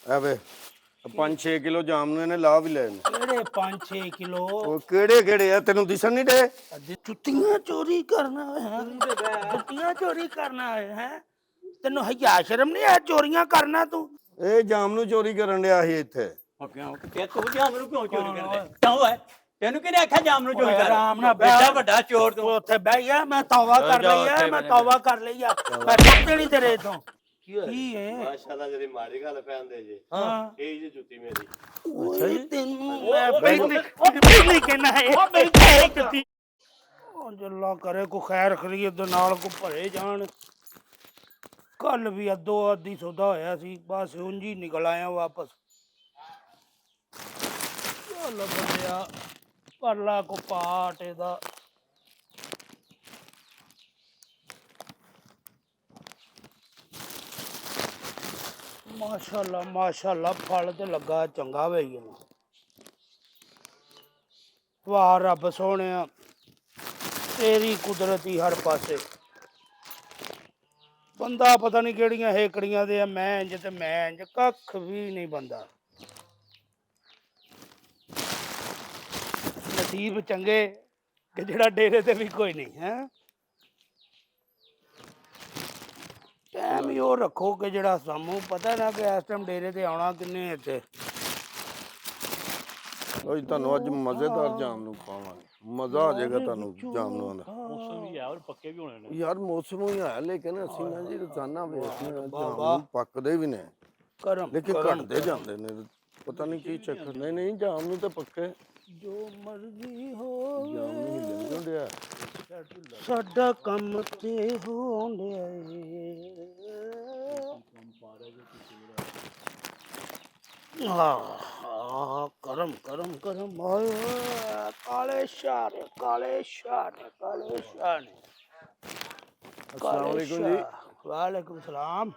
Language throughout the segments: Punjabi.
ਐ ਵੇ 5-6 ਕਿਲੋ ਜਾਮਨ ਨੇ ਲਾ ਵੀ ਲਏ ਨੇ। ਕਿਹੜੇ 5-6 ਕਿਲੋ? ਉਹ ਕਿਹੜੇ ਆ ਤੈਨੂੰ ਦਿਸਣ ਨਹੀਂ ਡੇ? ਅੱਜ ਜੁੱਤੀਆਂ ਚੋਰੀ ਕਰਨਾ ਹੈ, ਜੁੱਤੀਆਂ ਚੋਰੀ ਕਰਨਾ ਹੈ। ਤੈਨੂੰ ਹਯਾ ਸ਼ਰਮ ਨਹੀਂ ਆ ਚੋਰੀਆਂ ਕਰਨਾ ਤੂੰ? ਇਹ ਜਾਮਨੂ ਚੋਰੀ ਕਰਨ ਡਿਆ ਸੀ ਇੱਥੇ। ਤੇ ਤੂੰ ਜਾਮਨ ਕਿਉਂ ਚੋਰੀ ਕਰਦਾ? ਕਿਉਂ ਹੈ? ਤੈਨੂੰ ਕਿਹਨੇ ਆਖਿਆ ਜਾਮਨ ਚੋਰੀ ਕਰ? ਆਰਾਮ ਨਾਲ ਬੈਠਾ ਵੱਡਾ ਚੋਰ ਤੂੰ। ਉੱਥੇ ਬਹਿ ਗਿਆ, ਮੈਂ ਤੌਬਾ ਕਰ ਲਈ ਆ, ਮੈਂ ਤੌਬਾ ਕਰ ਲਈ ਆ। ਮੈਂ ਚੁੱਕ ਨਹੀਂ ਤੇਰੇ ਤੋਂ। ਕੀ ਹੈ? ਮਾਸ਼ਾਅੱਲਾ ਜਿਹੜੀ ਮਾੜੀ ਗੱਲ ਪੈਂਦੇ ਜੇ ਹਾਂ ਇਹ ਜੀ ਜੁੱਤੀ ਮੇਰੀ। ਓਏ ਤੈਨੂੰ ਮੈਂ ਪਹਿਲੀ ਕਹਿਣਾ ਹੈ ਉਹ ਮੇਰੀ ਜੁੱਤੀ। ਉਹ ਜੱਲਾ ਕਰੇ ਕੋ ਖੈਰ ਖਰੀਦ ਦੇ ਨਾਲ ਕੋ ਭਰੇ ਜਾਣ। ਕੱਲ ਵੀ ਅੱਧੋ ਅੱਧੀ ਸੌਦਾ ਹੋਇਆ ਸੀ, ਬਸ ਉਂਝ ਹੀ ਨਿਕਲ ਆਇਆ ਵਾਪਸ। ਚੱਲ ਬੰਦਿਆ ਪਰਲਾ ਕੋ ਪਾਟ ਇਹਦਾ। ਮਾਸ਼ਾਅੱਲਾ ਮਾਸ਼ਾਅੱਲਾ ਫਲ ਤੇ ਲੱਗਾ ਚੰਗਾ ਵੇ ਇਹਨੂੰ। ਵਾਹ ਰੱਬ ਸੋਹਣਿਆ ਤੇਰੀ ਕੁਦਰਤ ਹੀ ਹਰ ਪਾਸੇ। ਬੰਦਾ ਪਤਾ ਨਹੀਂ ਕਿਹੜੀਆਂ ਹੇਕੜੀਆਂ ਦੇ ਆ, ਮੈਂ ਇੰਜ ਤੇ ਮੈਂ ਇੰਜ, ਕੱਖ ਵੀ ਨਹੀਂ ਬੰਦਾ। ਨਸੀਬ ਚੰਗੇ ਕਿ ਜਿਹੜਾ ਡੇਰੇ ਤੇ ਵੀ ਕੋਈ ਨਹੀਂ ਹੈ। ਟਾਈਮ ਹੀ ਉਹ ਰੱਖੋ ਕਿ ਜਿਹੜਾ ਸਾਨੂੰ ਪਤਾ ਨਾ ਕਿ ਇਸ ਟਾਈਮ ਡੇਰੇ ਤੇ ਆਉਣਾ ਕਿੰਨੇ ਇੱਥੇ। ਓਏ ਤੁਹਾਨੂੰ ਅੱਜ ਮਜ਼ੇਦਾਰ ਜਾਮਨੂ ਖਾਵਾਂਗੇ, ਮਜ਼ਾ ਆ ਜਾਏਗਾ ਤੁਹਾਨੂੰ ਜਾਮਨੂਆਂ ਦਾ। ਮੌਸਮ ਵੀ ਹੈ ਔਰ ਪੱਕੇ ਵੀ ਹੋਣੇ ਨੇ ਯਾਰ ਮੌਸਮ ਹੀ ਹੈ, ਲੇਕਿਨ ਅਸੀਂ ਨਾ ਜੀ ਰੋਜ਼ਾਨਾ ਵੇਖਦੇ ਹਾਂ ਜਾਮਨੂ ਪੱਕਦੇ ਵੀ ਨੇ ਕਰਮ ਲੇਕਿਨ ਘਟਦੇ ਜਾਂਦੇ ਨੇ, ਪਤਾ ਨਹੀਂ ਕੀ ਚੱਕਰ। ਨਹੀਂ ਜਾਮਨੂ ਤਾਂ ਪੱਕੇ। ਜੋ ਮਰਜ਼ੀ ਹੋ ਜਾਮਨੂ ਹਿੱਲਣ ਕਿਉਂ ਡਿਆ? ਸਾਡਾ ਕੰਮ ਤੇ ਹੋਣ ਡਿਆ ਕਰਮ ਕਰਮ ਕਰਮ ਕਾਲੇ ਸ਼ਾਹ ਨੇ ਕਾਲੇ ਸ਼ਾਹ ਨੇ ਕਾਲੇ ਸ਼ਾਹ ਨੇ। अस्सलाम वालेकुम जी। वालेकुम सलाम।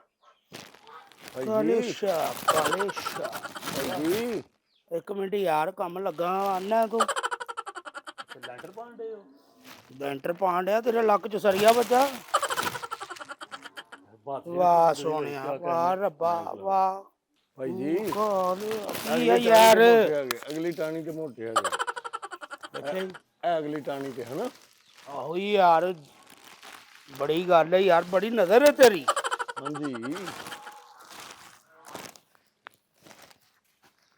भाई काले जी शाह काले शाह। भाई जी ਇੱਕ ਮਿੰਟ ਯਾਰ ਕੰਮ ਲੱਗਾ ਆਨਾ ਤੂੰ। ਲੈਂਟਰ ਪਾਉਂਦੇ ਹੋ? ਲੈਂਟਰ ਪਾਣ ਡਿਆ ਤੇਰੇ ਲੱਕ ਚ ਸਰੀਆ ਵੱਜਾ। ਵਾਹ ਸੋਹਣਿਆ ਵਾਹ ਰੱਬਾ ਵਾਹ। भाई जी ਕੀ ਆ ਯਾਰ? ਅਗਲੀ ਟਾਣੀ ਤੇ ਮੋਟੇ ਆ ਗਏ। ਅੱਛਾ ਜੀ ਇਹ ਅਗਲੀ ਟਾਣੀ ਤੇ ਹਨਾ। ਆਹੋ ਹੀ ਯਾਰ ਬੜੀ ਗੱਲ ਹੈ ਯਾਰ, ਬੜੀ ਨਜ਼ਰ ਹੈ ਤੇਰੀ। ਹਾਂਜੀ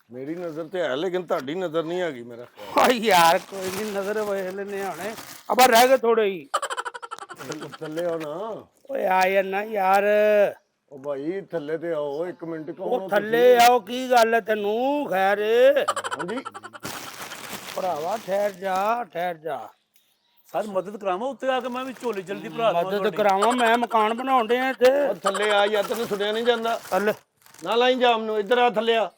ਮੇਰੀ ਨਜ਼ਰ ਤੇ ਹੈ ਲੇਕਿਨ ਤੁਹਾਡੀ ਨਜ਼ਰ ਨਹੀਂ ਹੈਗੀ ਮੇਰਾ ਖਿਆਲ। ਓ ਯਾਰ ਕੋਈ ਨਹੀਂ, ਨਜ਼ਰ ਵੇਖ ਲੈਨੇ ਹੁਣੇ। ਅਬਾ ਰਹਿ ਗਏ ਥੋੜੇ ਹੀ। ਥੱਲੇ ਆਓ ਨਾ। ਓਏ ਆ ਯਾਰ ਨਾ ਯਾਰ। ਉਹ ਭਾਈ ਥੱਲੇ ਤੇ ਆਓ, 1 ਮਿੰਟ। ਕੌਣ ਉਹ ਥੱਲੇ ਆਓ, ਕੀ ਗੱਲ ਹੈ ਤੈਨੂੰ? ਖੈਰ ਹਾਂਜੀ ਭਰਾਵਾ ਠਹਿਰ ਜਾ ਠਹਿਰ ਜਾ। ਸਰ ਮਦਦ ਕਰਾਵਾਂ ਉੱਤੇ ਆ ਕੇ? ਮੈਂ ਵੀ ਝੋਲੀ ਜਲਦੀ ਭਰਾ ਦਵਾਂ। ਮਦਦ ਕਰਾਵਾਂ? ਮੈਂ ਮਕਾਨ ਬਣਾਉਣ ਡਿਆ ਇੱਥੇ। ਉਹ ਥੱਲੇ ਆ ਯਾਰ, ਤੈਨੂੰ ਸੁਣਿਆ ਨਹੀਂ ਜਾਂਦਾ? ਥੱਲੇ ਨਾ ਲਾਈ ਜਾਮ ਨੂੰ, ਇੱਧਰ ਆ ਥੱਲੇ ਆ।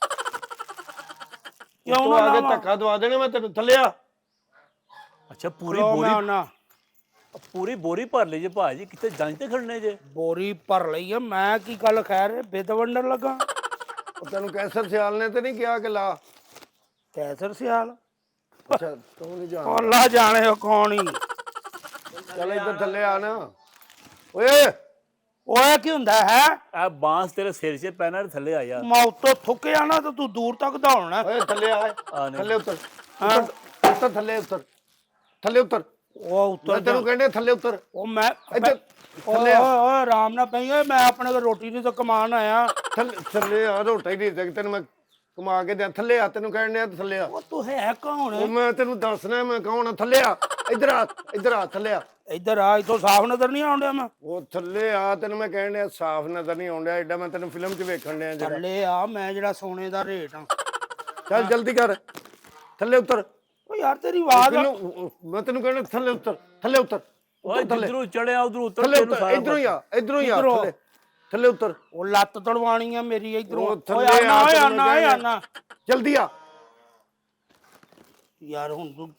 ਕਿਉਂ ਤੂੰ ਨਾ ਆ ਕੇ ਲਾਵਾਂ? ਧੱਕਾ ਦਵਾ ਦੇਣਾ ਮੈਂ ਤੈਨੂੰ। ਥੱਲੇ ਆ। ਅੱਛਾ ਪੂਰੀ ਲਓ ਮੈਂ ਬੋਰੀ ਆਉਣਾ। ਪੂਰੀ ਬੋਰੀ ਭਰ ਲਈ ਜੇ ਭਾਜੀ, ਕਿਤੇ ਜੰਜ ਤੇ ਖੜਨੇ ਜੇ? ਬੋਰੀ ਭਰ ਲਈ ਆ ਮੈਂ। ਕੀ ਗੱਲ ਖੈਰ ਬਿੱਦ ਵੰਡਣ ਲੱਗਾ? ਉਹ ਤੈਨੂੰ ਕੈਸਰ ਸਿਆਲ ਨੇ ਤੇ ਨਹੀਂ ਕਿਹਾ ਕਿ ਲਾ? ਕੈਸਰ ਸਿਆਲ? ਅੱਛਾ ਤੂੰ ਨਹੀਂ ਜਾਣ। ਅੱਲਾ ਜਾਣੇ ਉਹ ਕੌਣ ਹੀ। ਚੱਲ ਇੱਧਰ ਥੱਲੇ ਆ ਨਾ। ਓਏ ਓਏ ਕੀ ਹੁੰਦਾ ਹੈ? ਆ ਬਾਂਸ ਤੇਰੇ ਸਿਰ 'ਚ ਪੈਣਾ, ਥੱਲੇ ਆ ਜਾ। ਮੈਂ ਉੱਤੋਂ ਥੁੱਕਿਆ ਨਾ ਤੇ ਤੂੰ ਦੂਰ ਤੱਕ ਦੌੜਨਾ। ਓਏ ਥੱਲੇ ਆ। ਨਹੀਂ। ਥੱਲੇ ਉਤਰ। ਹਾਂ ਉੱਤਰ ਥੱਲੇ ਉਤਰ। ਥੱਲੇ ਉਤਰ। ਉਹ ਉੱਤਰ ਮੈਂ ਤੈਨੂੰ ਕਹਿੰਦੇ ਥੱਲੇ ਉਤਰ। ਉਹ ਮੈਂ ਇੱਧਰ ਓਏ ਥੱਲੇ ਆ। ਓਏ ਆਰਾਮ ਨਾਲ ਪਈ ਓਏ। ਮੈਂ ਆਪਣੇ ਕੋਲ ਰੋਟੀ ਨਹੀਂ ਤਾਂ ਕਮਾਨ ਆਇਆ। ਥੱਲੇ ਆ। ਰੋਟਾ ਹੀ ਨਹੀਂ ਦੇ ਤੈਨੂੰ ਮੈਂ ਕਮਾ ਕੇ ਦਿਆਂ। ਥੱਲੇ ਆ, ਤੈਨੂੰ ਕਹਿਣ ਡਿਆ ਥੱਲੇ ਆ। ਉਹ ਤੂੰ ਹੈ ਕੌਣ? ਉਹ ਮੈਂ ਤੈਨੂੰ ਦੱਸਣਾ ਮੈਂ ਕੌਣ ਆ। ਥੱਲੇ ਆ। ਇੱਧਰ ਆ। ਇੱਧਰ ਆ। ਥੱਲੇ ਆ। ਇੱਧਰ ਆ, ਇੱਥੋਂ ਸਾਫ਼ ਨਜ਼ਰ ਨਹੀਂ ਆਉਣ ਡਿਆ ਮੈਂ। ਉਹ ਥੱਲੇ ਆ, ਤੈਨੂੰ ਮੈਂ ਕਹਿਣ ਡਿਆ ਸਾਫ਼ ਨਜ਼ਰ ਨਹੀਂ ਆਉਣ ਡਿਆ। ਐਡਾ ਮੈਂ ਤੈਨੂੰ ਫਿਲਮ 'ਚ ਵੇਖਣ ਡਿਆ ਜਿਹੜਾ। ਥੱਲੇ ਆ, ਮੈਂ ਜਿਹੜਾ ਸੋਨੇ ਦਾ ਰੇਟ ਆ। ਚੱਲ ਜਲਦੀ ਕਰ। ਥੱਲੇ ਉਤਰ। ਓ ਯਾਰ ਤੇਰੀ ਆਵਾਜ਼ ਆ। ਮੈਂ ਤੈਨੂੰ ਕਹਿਣਾ ਥੱਲੇ ਉਤਰ। ਥੱਲੇ ਉਤਰ। ਓਏ ਜਿੱਧਰੋਂ ਚੜਿਆ ਉਧਰੋਂ ਉਤਰ। ਥੱਲੇ ਤੈਨੂੰ ਉਤਰ। ਸਾਰਾ ਇਧਰੋਂ ਹੀ ਆ। ਇਧਰੋਂ ਹੀ ਆ। ਇੱਧਰੋਂ। ਥੱਲੇ ਥੱਲੇ ਉਤਰ। ਉਹ ਲੱਤ ਤੜਵਾਣੀ ਆ ਮੇਰੀ ਇਧਰੋਂ। ਉਹ ਓਏ ਥੱਲੇ ਆਨਾ ਆ, ਓਏ ਤੈਨੂੰ ਆਨਾ ਓਏ ਮੈਂ ਆਨਾ। ਜਲਦੀ ਆ। ਯਾਰ ਹੁਣ ਤੂੰ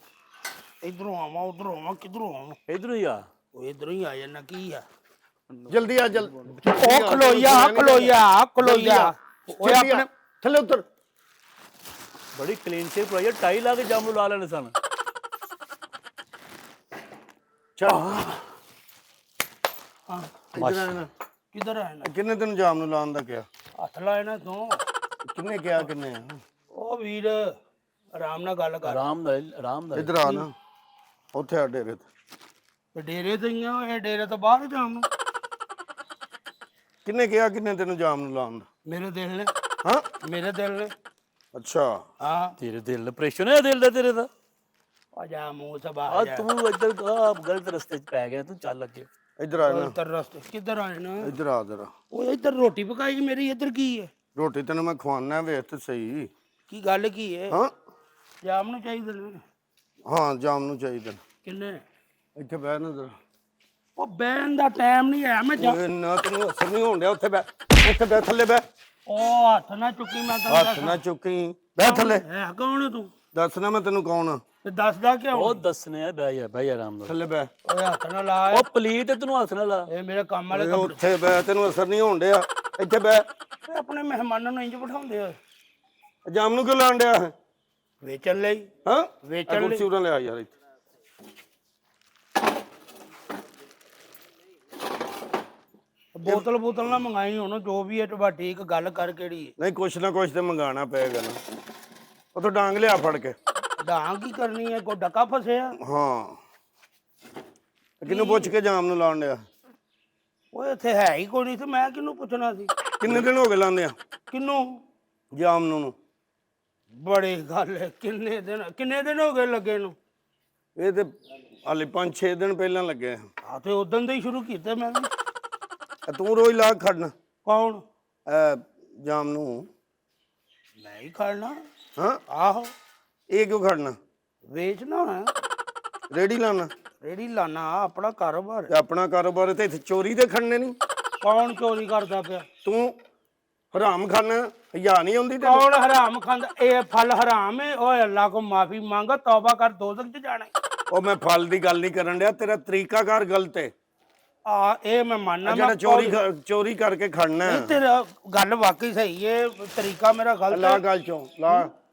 ਇਧਰੋਂ ਆਵਾਂ ਉਧਰੋਂ ਆਵਾਂ, ਕਿਧਰੋਂ ਆਵਾਂ? ਇਧਰੋਂ ਹੀ ਆ। ਉਹ ਇਧਰੋਂ ਹੀ ਆ ਜਾਣਾ। ਕੀ ਆ? ਜਲਦੀ ਆ। ਉਹ ਖਲੋਈਆ ਖਲੋਈਆ ਖਲੋਈਆ। ਓਏ ਆਪਣੇ ਥੱਲੇ ਉਤਰ। ਬੜੀ ਕਲੀਨ ਸ਼ੇਪ ਹੋਈ ਹੈ। ਟਾਈ ਲਾ ਕੇ ਜਾਮੂ ਲਾ ਲੈਣੇ ਸਨ। ਚੱਲ ਹਾਂ ਇੱਧਰ ਆ ਨਾ। ਕਿਧਰ ਆ ਨਾ? ਕਿੰਨੇ ਤੈਨੂੰ ਜਾਮ ਨੂੰ ਲਾਉਣ ਦਾ ਕਿਹਾ? ਹੱਥ ਲਾਏ ਨਾ ਤੂੰ। ਕਿੰਨੇ ਕਿਹਾ ਕਿੰਨੇ ਆ? ਉਹ ਵੀਰ ਆਰਾਮ ਨਾਲ ਗੱਲ ਕਰ। ਆਰਾਮ ਨਾਲ ਆਰਾਮ ਨਾਲ। ਇੱਧਰ ਆ ਨਾ, ਉੱਥੇ ਆ ਡੇਰੇ ਤੇ। ਤੇ ਡੇਰੇ ਤੇ ਹੀ ਆ, ਇਹ ਡੇਰੇ ਤੋਂ ਬਾਹਰ ਜਾਮ ਨੂੰ। ਕਿੰਨੇ ਕਿਹਾ ਕਿੰਨੇ ਤੈਨੂੰ ਜਾਮ ਨੂੰ ਲਾਉਣ ਦਾ? ਮੇਰੇ ਦਿਲ ਨੇ, ਹਾਂ ਮੇਰੇ ਦਿਲ ਨੇ। ਅੱਛਾ ਹਾਂ ਤੇਰੇ ਦਿਲ ਆਪਰੇਸ਼ਨ ਹੈ ਦਿਲ ਦਾ ਤੇਰੇ ਦਾ। ਆ ਜਾ ਮੂੰਹ ਆ ਸਭਾ ਜਾ। ਤੂੰ ਇੱਧਰ ਗਲਤ ਰਸਤੇ 'ਚ ਪੈ ਗਿਆ, ਤੂੰ ਚੱਲ ਅੱਗੇ। ਇੱਧਰ ਆ ਨਾ, ਤਰ ਰਸਤੇ ਕਿੱਧਰ ਆਏ ਨਾ? ਇੱਧਰ ਆ ਜਰਾ। ਉਹ ਇੱਧਰ ਰੋਟੀ ਪਕਾਈ ਮੇਰੀ, ਇੱਧਰ ਕੀ ਹੈ? ਰੋਟੀ ਤੈਨੂੰ ਮੈਂ ਖਵਾਨਾ, ਵੇਖ ਤੇ ਸਹੀ। ਕੀ ਗੱਲ ਕੀ ਹੈ? ਹਾਂ ਜਾਮ ਨੂੰ ਚਾਹੀਦੇ ਨੇ। ਹਾਂ ਜਾਮ ਨੂੰ ਚਾਹੀਦਾ। ਕਿੰਨੇ? ਇੱਥੇ ਬਹਿ ਨਾ ਜਰਾ। ਉਹ ਬਹਿਣ ਦਾ ਟਾਈਮ ਨਹੀਂ ਹੈ। ਮੈਂ ਓਏ ਨਾ ਤੈਨੂੰ ਅਸਰ ਨਹੀਂ ਹੋਣ ਡਿਆ, ਉੱਥੇ ਬਹਿ, ਉੱਥੇ ਬਹਿ, ਥੱਲੇ ਬਹਿ। ਉਹ ਹੱਥ ਨਾ ਚੁੱਕੀ, ਮੈਂ ਤੈਨੂੰ ਹੱਥ ਨਾ ਚੁੱਕੀ, ਬਹਿ ਥੱਲੇ। ਹੈ ਕੌਣ ਹੈ ਤੂੰ? ਦੱਸ ਨਾ ਮੈਂ ਤੈਨੂੰ ਕੌਣ ਆ। ਤੇ ਦੱਸਦਾ ਕਿਉਂ? ਉਹ ਦੱਸਣੇ ਆ, ਬਹਿ ਜਾ ਆਰਾਮ ਨਾਲ। ਥੱਲੇ ਬਹਿ। ਓਏ ਹੱਥ ਨਾ ਲਾ। ਉਹ ਪਲੀਟ ਤੈਨੂੰ ਹੱਥ ਨਾਲ ਲਾ। ਇਹ ਮੇਰੇ ਕੰਮ ਵਾਲੇ ਓਏ ਉੱਥੇ ਬਹਿ, ਤੈਨੂੰ ਅਸਰ ਨਹੀਂ ਹੋਣ ਡਿਆ, ਇੱਥੇ ਬਹਿ। ਇਹ ਆਪਣੇ ਮਹਿਮਾਨਾਂ ਨੂੰ ਇੰਜ ਬਿਠਾਉਂਦੇ ਆ। ਜਾਮ ਨੂੰ ਕਿਉਂ ਲਾਣ ਡਿਆ ਹੈ? ਵੇਚਣ ਲਈ। ਹਾਂ ਵੇਚਣ ਲਈ। ਕੁਰਸੀ ਉਰਾਂ ਲਿਆ ਯਾਰ ਇੱਥੇ। ਬੋਤਲ ਨਾ ਮੰਗਾਈ ਹੁਣ, ਜੋ ਵੀ ਹੈ ਤੁਹਾਡੀ ਇੱਕ ਗੱਲ ਕਰ ਕਿਹੜੀ ਹੈ? ਨਹੀਂ ਕੁਛ ਨਾ ਕੁਛ ਤੇ ਮੰਗਾਣਾ ਪਏਗਾ ਨਾ। ਉਥੋਂ ਡਾਂਗ ਲਿਆ ਫੜ ਕੇ। ਡਾਂਗ ਕੀ ਕਰਨੀ ਹੈ? ਕੋਈ ਡੱਕਾ ਫਸਿਆ? ਹਾਂ ਕਿਹਨੂੰ ਪੁੱਛ ਕੇ ਜਾਮ ਨੂੰ ਲਾਉਣ ਡਿਆ? ਓਏ ਇੱਥੇ ਹੈ ਹੀ ਕੋਈ ਨਹੀਂ ਤੇ ਮੈਂ ਕਿਹਨੂੰ ਪੁੱਛਣਾ ਸੀ? ਕਿੰਨੇ ਦਿਨ ਹੋ ਗਏ ਲਾਉਂਦੇ ਆ ਕਿਹਨੂੰ? ਜਾਮ ਨੂੰ? ਬੜੀ ਗੱਲ ਹੈ। ਕਿੰਨੇ ਦਿਨ ਹੋ ਗਏ ਲੱਗੇ ਨੂੰ? ਇਹ ਤੇ ਹਾਲੇ 5-6 ਦਿਨ ਪਹਿਲਾਂ ਲੱਗੇ ਆ। ਆ ਤੇ ਉਦੋਂ ਦੇ ਹੀ ਸ਼ੁਰੂ ਕੀਤੇ ਮੈਂ ਵੀ। ਤੂੰ ਰੋਜ਼ ਲਾ ਖੜਨਾ ਕੌਣ? ਜਾਮ ਨੂੰ? ਮੈਂ ਹੀ ਖੜਨਾ। ਹਾਂ ਆਹੋ। ਇਹ ਕਿਉਂ ਖੜਨਾ? ਵੇਚਣਾ ਹੈ, ਰੇੜੀ ਲਾਣਾ ਰੇੜੀ ਲਾਣਾ, ਆਪਣਾ ਕਾਰੋਬਾਰ ਤੇ ਆਪਣਾ ਕਾਰੋਬਾਰ ਤੇ ਇੱਥੇ ਚੋਰੀ ਦੇ ਖੜਨੇ ਨਹੀਂ। ਕੌਣ ਚੋਰੀ ਕਰਦਾ ਪਿਆ? ਤੂੰ ਹਰਾਮ ਖਾਨਾ, ਹਯਾ ਨਹੀਂ ਆਉਂਦੀ ਤੈਨੂੰ? ਕੌਣ ਹਰਾਮ ਖਾਂਦਾ? ਇਹ ਫਲ ਹਰਾਮ ਹੈ। ਓਏ ਅੱਲਾ ਕੋ ਮਾਫੀ ਮੰਗ, ਤੌਬਾ ਕਰ, ਦੋਜ਼ਖ ਚ ਜਾਣਾ। ਉਹ ਮੈਂ ਫਲ ਦੀ ਗੱਲ ਨਹੀਂ ਕਰਨ ਡਿਆ, ਤੇਰਾ ਤਰੀਕਾਕਾਰ ਗਲਤ ਹੈ। ਆ ਇਹ ਮੈਂ ਮੰਨਣਾ। ਜਿਹੜਾ ਚੋਰੀ ਕਰਕੇ ਖੜਨਾ ਨਹੀਂ, ਤੇਰਾ ਗੱਲ ਵਾਕਈ ਸਹੀ ਹੈ, ਤਰੀਕਾ ਮੇਰਾ ਗਲਤ ਲਾ ਹੈ। ਗੱਲ ਚੋਂ,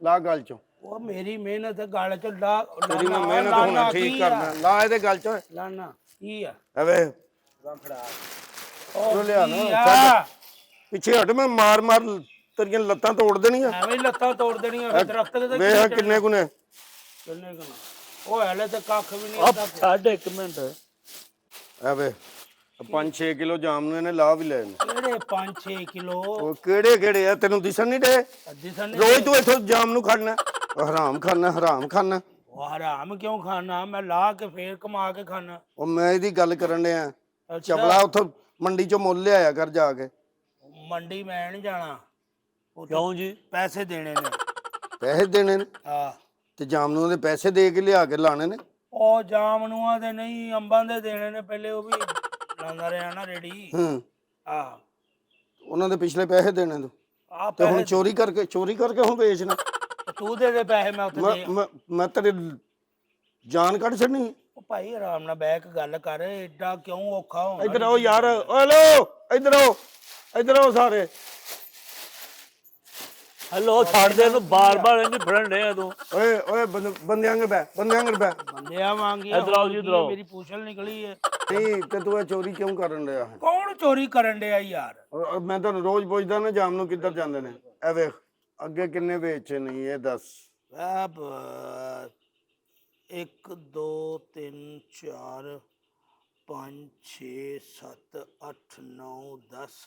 ਲਾ ਗੱਲ ਚੋਂ। ਉਹ ਮੇਰੀ ਮਿਹਨਤ ਗੱਲ ਚ ਲਾ। ਤੇਰੀ ਮੈਂ ਮਿਹਨਤ ਹੋਣਾ ਠੀਕ ਕਰਨਾ, ਲਾ ਇਹਦੇ ਗੱਲ ਚ। ਲਾਣਾ ਕੀ ਆ? ਐਵੇਂ ਉਹ ਲਿਆ ਨਾ, ਕੀ ਆ? ਪਿੱਛੇ ਹਟ, ਮੈਂ ਮਾਰ ਤੇਰੀਆਂ ਲੱਤਾਂ ਤੋੜ ਦੇਣੀਆਂ। ਐਵੇਂ ਹੀ ਲੱਤਾਂ ਤੋੜ ਦੇਣੀਆਂ ਫਿਰ ਦਰਖਤ ਦੇ। ਵੇਖ ਕਿੰਨੇ ਗੁਨੇ। ਕਿੰਨੇ ਕੁ? ਉਹ ਹਲੇ ਤੇ ਕੱਖ ਵੀ ਨਹੀਂ ਆ ਆਉਂਦਾ। ਛੱਡ ਇੱਕ ਮਿੰਟ। ਐਵੇਂ 5-6 ਕਿਲੋ ਜਾਮ ਨੂੰ ਇਹਨੇ ਲਾ ਵੀ ਲਏ ਨੇ। ਕਿਹੜੇ 5-6 ਕਿਲੋ? ਉਹ ਕਿਹੜੇ ਆ ਤੈਨੂੰ ਦਿਸਣ ਨਹੀਂ ਡੇ? ਦਿਸਣ ਨਹੀਂ? ਰੋਜ਼ ਤੂੰ ਇੱਥੋਂ ਜਾਮ ਨੂੰ ਖੜਨਾ, ਹਰਾਮ ਖਾਨਾ। ਉਹ ਹਰਾਮ ਕਿਉਂ ਖਾਣਾ? ਮੈਂ ਲਾ ਕੇ ਫੇਰ ਕਮਾ ਕੇ ਖਾਣਾ। ਉਹ ਮੈਂ ਇਹਦੀ ਗੱਲ ਕਰਨ ਡਿਆ। ਚਪਲਾ ਉੱਥੋਂ ਮੰਡੀ ਚੋਂ ਮੁੱਲ ਲਿਆਇਆ ਕਰ ਜਾ ਕੇ। ਮੰਡੀ ਮੈਂ ਨਹੀਂ ਜਾਣਾ। ਕਿਉਂ ਜੀ? ਪੈਸੇ ਦੇਣੇ ਨੇ। ਪੈਸੇ ਦੇਣੇ ਨੇ ਆ ਤੇ ਜਾਮ ਨੂੰ ਉਹਦੇ ਪੈਸੇ ਦੇ ਕੇ ਲਿਆ ਕੇ ਲਾਣੇ ਨੇ। ਉਹ ਜਾਮਨੂਆਂ ਦੇ ਨਹੀਂ, ਅੰਬਾਂ ਦੇ ਦੇਣੇ ਨੇ। ਪਹਿਲੇ ਉਹ ਵੀ ਲਾਉਂਦਾ ਰਿਹਾ ਨਾ ਰੇੜੀ। ਆ ਉਹਨਾਂ ਦੇ ਪਿਛਲੇ ਪੈਸੇ ਦੇਣੇ ਤੂੰ ਆ ਤੇ ਹੁਣ ਪੈਸੇ ਚੋਰੀ ਕਰਕੇ ਹੁਣ ਵੇਚਣਾ। ਤੂੰ ਦੇ ਦੇ ਪੈਸੇ, ਮੈਂ ਉੱਥੇ ਦੇ। ਮੈਂ ਤੇਰੀ ਜਾਨ ਕੱਢ ਛੱਡਣੀ। ਉਹ ਭਾਈ ਆਰਾਮ ਨਾਲ ਬਹਿ ਕੇ ਗੱਲ ਕਰ, ਏਡਾ ਕਿਉਂ ਔਖਾ ਹੋਣਾ? ਇੱਧਰ ਆਓ ਯਾਰ, ਹੈਲੋ ਇੱਧਰ ਆਓ ਸਾਰੇ। ਹਲੋ ਛੱਡ ਦੇ ਇਹਨੂੰ, ਬਾਰ-ਬਾਰ ਇਹਨੂੰ ਫੜਨ ਡਿਆ ਤੂੰ। ਓਏ ਬੰਦਿਆਂ ਕੇ ਬੈ। ਬੰਦਿਆਂ ਵਾਂਗੀ ਇੱਧਰ ਆਓ ਜੀ, ਇੱਧਰ ਆਓ। ਮੇਰੀ ਪੂਛਲ ਨਿਕਲੀ ਹੈ। ਨਹੀਂ ਤੇ ਤੂੰ ਇਹ ਚੋਰੀ ਕਿਉਂ ਕਰਨ ਡਿਆ? ਕੌਣ ਚੋਰੀ ਕਰਨ ਡਿਆ ਯਾਰ? ਮੈਂ ਤੁਹਾਨੂੰ ਰੋਜ਼ ਪੁੱਛਦਾ ਨਾ ਜਾਮ ਨੂੰ ਕਿੱਧਰ ਜਾਂਦੇ ਨੇ। ਇਹ ਵੇਖ ਅੱਗੇ ਕਿੰਨੇ ਵੇਚੇ ਨਹੀਂ ਇਹ ਦੱਸ। 1 2 3 4 5 6 7 8 9 10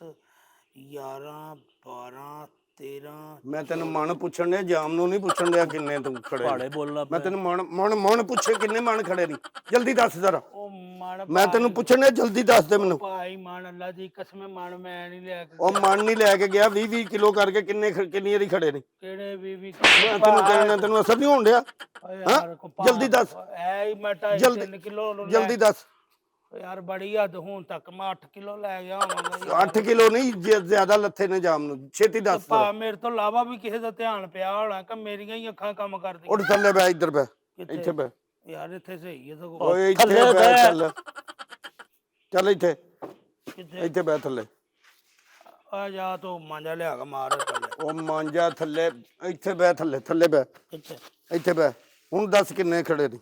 11 12 13। ਮੈਂ ਤੈਨੂੰ ਮਣ ਪੁੱਛਣ ਡਿਆ, ਜਾਮ ਨੂੰ ਨਹੀਂ ਪੁੱਛਣ ਡਿਆ ਕਿੰਨੇ ਤੂੰ ਖੜੇ ਪਾੜੇ ਨੇ। ਬੋਲਣਾ ਮੈਂ ਤੈਨੂੰ ਮਣ ਪੁੱਛੇ ਕਿੰਨੇ ਮਣ ਖੜੇ ਨਹੀਂ, ਜਲਦੀ ਦੱਸ ਜ਼ਰਾ। ਉਹ ਮਣ ਮੈਂ ਤੈਨੂੰ ਪੁੱਛਣ ਡਿਆ, ਜਲਦੀ ਦੱਸ ਦੇ ਮੈਨੂੰ। ਭਾਈ ਮਣ, ਅੱਲਾ ਦੀ ਕਸਮ, ਮਣ ਮੈਂ ਨਹੀਂ ਲਿਆ ਕੇ। ਉਹ ਮਣ ਨਹੀਂ ਲੈ ਕੇ ਗਿਆ। 20 ਕਿਲੋ ਕਰਕੇ ਕਿੰਨੀ ਵਾਰੀ ਖੜੇ ਨੇ? ਕਿਹੜੇ ਵੀ ਮੈਂ ਤੈਨੂੰ ਕਹਿਣਾ, ਤੈਨੂੰ ਅਸਰ ਨਹੀਂ ਹੋਣ ਡਿਆ? ਯਾਰ ਜਲਦੀ ਦੱਸ, ਐ ਹੀ ਮੈਂ 3 ਕਿਲੋ ਜਲਦੀ ਦੱਸ। ਯਾਰ ਬੜੀ ਹੱਦ, ਹੁਣ ਤੱਕ ਮੈਂ 8 ਕਿਲੋ ਲੈ ਗਿਆ ਹੋਵਾਂਗਾ। 8 ਕਿਲੋ ਨਹੀਂ, ਜ਼ਿਆਦਾ ਲੱਥੇ ਨੇ ਜਾਮ ਨੂੰ। ਛੇਤੀ ਦੱਸ। ਮੇਰੇ ਤੋਂ ਇਲਾਵਾ ਵੀ ਕਿਸੇ ਦਾ ਧਿਆਨ ਪਿਆ ਹੋਣਾ ਕਿ ਮੇਰੀਆਂ ਹੀ ਅੱਖਾਂ ਕੰਮ ਕਰਦੀਆਂ? ਉੱਠ ਥੱਲੇ ਬੈ, ਇੱਧਰ ਬੈ, ਇੱਥੇ ਬੈ। ਯਾਰ ਇੱਥੇ ਸਹੀ ਹੈ ਸਗੋਂ। ਓਏ ਇੱਥੇ ਬੈ, ਚੱਲ ਇੱਥੇ ਕਿੱਥੇ? ਇੱਥੇ ਬੈ ਥੱਲੇ। ਆ ਜਾ ਤੂੰ ਮਾਂਜਾ ਲਿਆ ਕੇ ਮਾਰ ਥੱਲੇ। ਉਹ ਮਾਂਜਾ ਥੱਲੇ, ਇੱਥੇ ਬੈ ਥੱਲੇ ਬੈ, ਕਿੱਥੇ? ਇੱਥੇ ਬੈ। ਹੁਣ ਦੱਸ ਕਿੰਨੇ ਖੜੇ ਨੇ?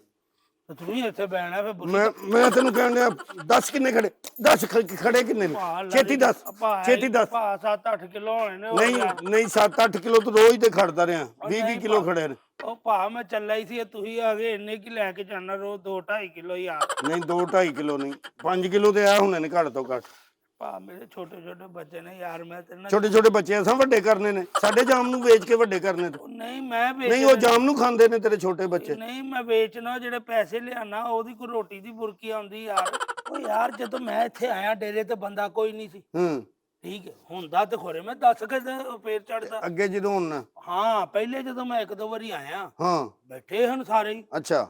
ਤੇ ਤੂੰ ਵੀ ਇੱਥੇ ਬਹਿਣਾ ਫਿਰ ਬੁਰੀ ਮੈਂ ਤੈਨੂੰ ਕਹਿਣ ਡਿਆ 10 ਕਿੰਨੇ ਖੜੇ 10 ਖੜੇ ਕਿੰਨੇ ਨੇ ਛੇਤੀ ਦੱਸ ਛੇਤੀ ਦੱਸ ਭਾ 7-8 ਕਿਲੋ ਹੋਣੇ ਨੇ ਨਹੀਂ 7-8 ਕਿਲੋ ਤੂੰ ਰੋਜ਼ ਤੇ ਖੜਦਾ ਰਿਹਾ 20 ਕਿਲੋ ਖੜੇ ਨੇ ਉਹ ਭਾ ਮੈਂ ਚੱਲਾ ਹੀ ਸੀ ਤੁਸੀਂ ਆ ਗਏ ਇੰਨੇ ਕੀ ਲੈ ਕੇ ਜਾਣਾ ਰੋਜ਼ 2-2.5 ਕਿਲੋ ਯਾਰ ਨਹੀਂ 2-2.5 ਕਿਲੋ ਨਹੀਂ 5 ਕਿਲੋ ਤੇ ਆ ਹੁਣੇ ਨੇ ਘੱਟ ਤੋਂ ਘੱਟ ਭਾ ਮੇਰੇ ਛੋਟੇ ਛੋਟੇ ਬੱਚੇ ਨੇ ਯਾਰ ਮੈਂ ਤੇਰੇ ਨਾਲ ਛੋਟੇ ਛੋਟੇ ਬੱਚੇ ਅਸਾਂ ਵੱਡੇ ਕਰਨੇ ਨੇ ਸਾਡੇ ਜਾਮ ਨੂੰ ਵੇਚ ਕੇ ਵੱਡੇ ਕਰਨੇ ਤੂੰ ਨਹੀਂ ਮੈਂ ਨਹੀਂ ਉਹ ਜਾਮ ਨੂੰ ਖਾਂਦੇ ਨੇ ਤੇਰੇ ਛੋਟੇ ਬੱਚੇ ਨਹੀਂ ਮੈਂ ਵੇਚਣਾ ਜਿਹੜੇ ਪੈਸੇ ਲਿਆਣਾ ਉਹਦੀ ਕੋਈ ਰੋਟੀ ਦੀ ਬੁਰਕੀ ਆਉਂਦੀ ਯਾਰ ਉਹ ਯਾਰ ਜਦੋਂ ਮੈਂ ਇੱਥੇ ਆਇਆ ਡੇਰੇ ਤੇ ਬੰਦਾ ਕੋਈ ਨਹੀਂ ਸੀ ਠੀਕ ਹੈ ਹੁੰਦਾ ਤੇ ਖੋਰੇ ਮੈਂ ਦੱਸ ਕੇ ਫੇਰ ਚੜਦਾ ਅੱਗੇ ਜਦੋਂ ਹੁਣ ਹਾਂ ਪਹਿਲੇ ਜਦੋਂ ਮੈਂ 1-2 ਵਾਰੀ ਆਇਆ ਹਾਂ ਬੈਠੇ ਹਨ ਸਾਰੇ ਹੀ ਅੱਛਾ